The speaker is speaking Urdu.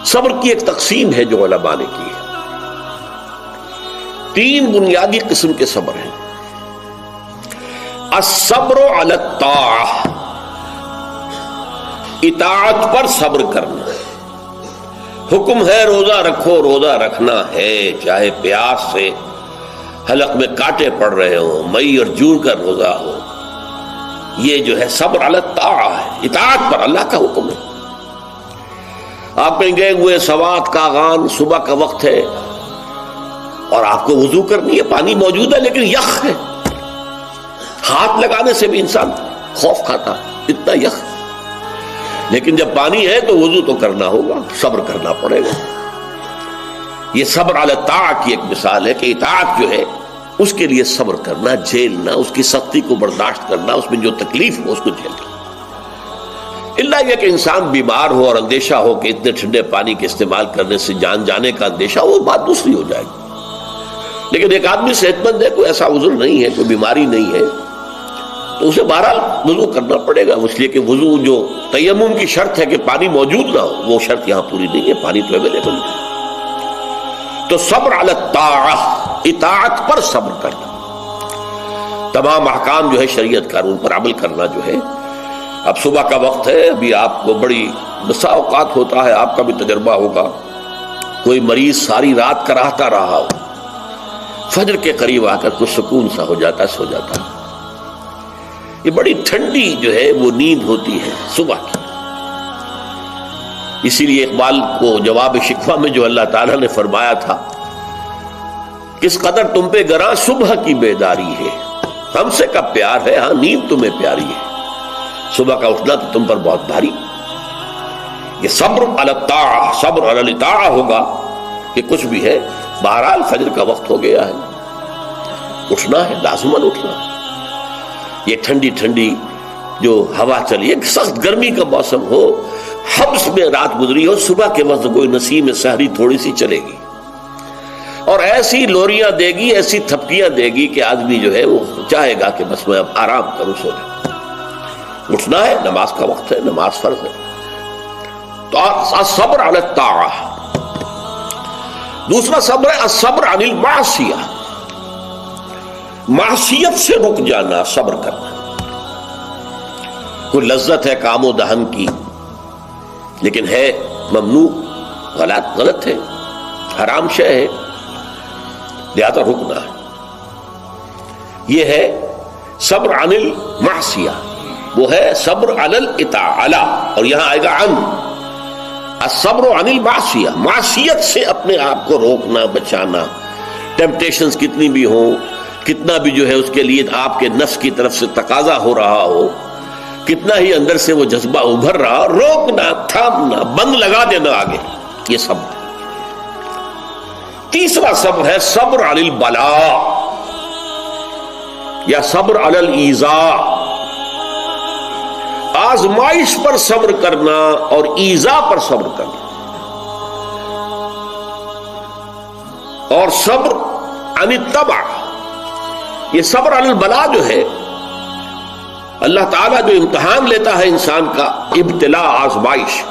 صبر کی ایک تقسیم ہے جو علماء نے کی ہے. 3 بنیادی قسم کے صبر ہیں. الصبر علی الطاعہ، اطاعت پر صبر کرنا. حکم ہے روزہ رکھو، روزہ رکھنا ہے، چاہے پیاس سے حلق میں کانٹے پڑ رہے ہوں، مئی اور جون کا روزہ ہو. یہ جو ہے صبر علی الطاعہ ہے، اطاعت پر اللہ کا حکم ہے. آپ کہیں گئے ہوئے سوات کا آغان، صبح کا وقت ہے اور آپ کو وضو کرنی ہے، پانی موجود ہے لیکن یخ ہے، ہاتھ لگانے سے بھی انسان خوف کھاتا، اتنا یخ. لیکن جب پانی ہے تو وضو تو کرنا ہوگا، صبر کرنا پڑے گا. یہ صبر علی الطاعہ کی ایک مثال ہے کہ اطاعت جو ہے اس کے لیے صبر کرنا، جھیلنا، اس کی سختی کو برداشت کرنا، اس میں جو تکلیف ہو اس کو جھیلنا. اللہ یہ کہ انسان بیمار ہو اور اندیشہ ہو کہ اتنے ٹھنڈے پانی کے استعمال کرنے سے جان جانے کا اندیشہ ہو، وہ بات دوسری ہو جائے گی. لیکن ایک آدمی صحت مند ہے، کوئی ایسا عذر نہیں ہے، کوئی بیماری نہیں ہے، تو اسے بہرحال وضو کرنا پڑے گا. اس لیے کہ وضو جو تیمم کی شرط ہے کہ پانی موجود نہ ہو، وہ شرط یہاں پوری نہیں ہے، پانی تو اویلیبل ہے. تو صبر علی الطاعہ، اطاعت پر صبر کرنا، تمام احکام جو ہے شریعت کا ان پر عمل کرنا جو ہے. اب صبح کا وقت ہے، ابھی آپ کو بڑی بسا اوقات ہوتا ہے، آپ کا بھی تجربہ ہوگا، کوئی مریض ساری رات کراہتا رہا ہو، فجر کے قریب آ کر کچھ سکون سا ہو جاتا ہے، سو جاتا ہے. یہ بڑی ٹھنڈی جو ہے وہ نیند ہوتی ہے صبح کی. اسی لیے اقبال کو جواب شکوہ میں جو اللہ تعالیٰ نے فرمایا تھا، کس قدر تم پہ گراں صبح کی بیداری ہے، ہم سے کب پیار ہے، ہاں نیند تمہیں پیاری ہے، صبح کا اٹھنا تو تم پر بہت بھاری. یہ صبر علی الطاعہ، صبر علی الطاعہ ہوگا کہ کچھ بھی ہے، بہرحال فجر کا وقت ہو گیا ہے، اٹھنا ہے، لازماً اٹھنا. یہ ٹھنڈی ٹھنڈی جو ہوا چلی، ایک سخت گرمی کا موسم ہو، حبس میں رات گزری ہو، صبح کے وقت کوئی نسیم سحری تھوڑی سی چلے گی اور ایسی لوریاں دے گی، ایسی تھپکیاں دے گی کہ آدمی جو ہے وہ چاہے گا کہ بس میں اب آرام کروں، سو جاؤں. اٹھنا ہے، نماز کا وقت ہے، نماز فرض ہے. تو الصبر علی الطاعہ. دوسرا صبر ہے الصبر عن المعصیہ، معصیت سے رک جانا، صبر کرنا. کوئی لذت ہے کام و دہن کی لیکن ہے ممنوع، غلط ہے، حرام شے ہے، لہذا رکنا ہے. یہ ہے صبر عن المعصیہ. وہ ہے صبر علی الاطاعہ، اور یہاں آئے گا عن الصبر عن المعصیہ، معصیت سے اپنے آپ کو روکنا، بچانا. ٹیمپٹیشنز کتنی بھی ہوں، کتنا بھی جو ہے اس کے لیے آپ کے نفس کی طرف سے تقاضا ہو رہا ہو، کتنا ہی اندر سے وہ جذبہ ابھر رہا، روکنا، تھامنا، بند لگا دینا آگے. یہ صبر. تیسرا صبر ہے صبر علی البلاء یا صبر علی الایذاء، آزمائش پر صبر کرنا اور ایذا پر صبر کرنا. اور صبر عن التبع، یہ صبر علی البلاء جو ہے، اللہ تعالیٰ جو امتحان لیتا ہے انسان کا، ابتلاء، آزمائش،